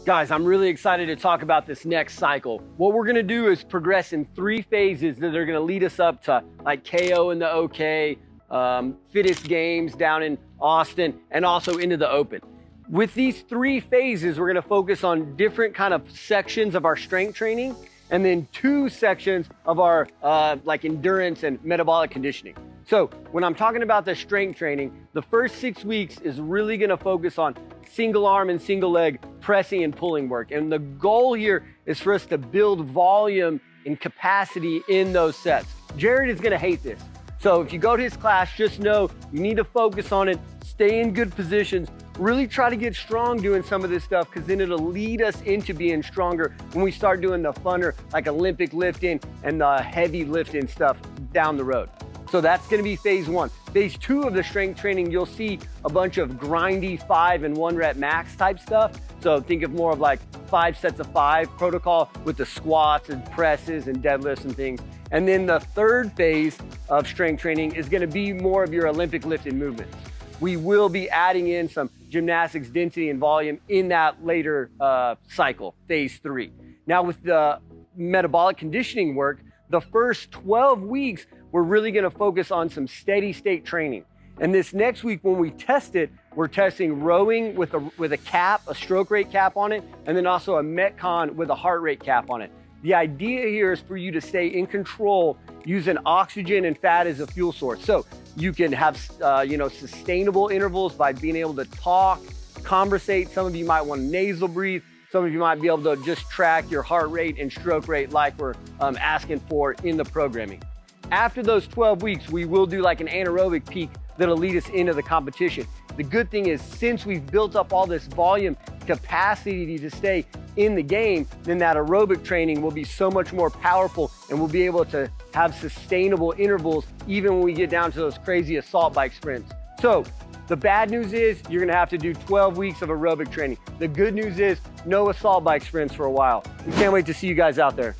Guys, I'm really excited to talk about this next cycle. What we're gonna do is progress in 3 phases that are gonna lead us up to like KO in the OK, fittest games down in Austin, and also into the Open. With these 3 phases, we're gonna focus on different kind of sections of our strength training, and then 2 sections of our like endurance and metabolic conditioning. So when I'm talking about the strength training, the first 6 weeks is really gonna focus on single arm and single leg pressing and pulling work. And the goal here is for us to build volume and capacity in those sets. Jared is gonna hate this. So if you go to his class, just know you need to focus on it, stay in good positions, really try to get strong doing some of this stuff, because then it'll lead us into being stronger when we start doing the funner, like Olympic lifting and the heavy lifting stuff down the road. So that's gonna be phase 1. Phase 2 of the strength training, you'll see a bunch of grindy 5 and 1 rep max type stuff. So think of more of like 5 sets of 5 protocol with the squats and presses and deadlifts and things. And then the third phase of strength training is gonna be more of your Olympic lifting movements. We will be adding in some gymnastics density and volume in that later cycle, phase 3. Now with the metabolic conditioning work, the first 12 weeks, we're really gonna focus on some steady state training. And this next week when we test it, we're testing rowing with a cap, a stroke rate cap on it, and then also a Metcon with a heart rate cap on it. The idea here is for you to stay in control using oxygen and fat as a fuel source. So you can have sustainable intervals by being able to talk, conversate. Some of you might want to nasal breathe. Some of you might be able to just track your heart rate and stroke rate like we're asking for in the programming. After those 12 weeks, we will do like an anaerobic peak that'll lead us into the competition. The good thing is, since we've built up all this volume capacity to stay in the game, then that aerobic training will be so much more powerful, and we'll be able to have sustainable intervals even when we get down to those crazy assault bike sprints. So the bad news is you're gonna have to do 12 weeks of aerobic training. The good news is no assault bike sprints for a while. We can't wait to see you guys out there.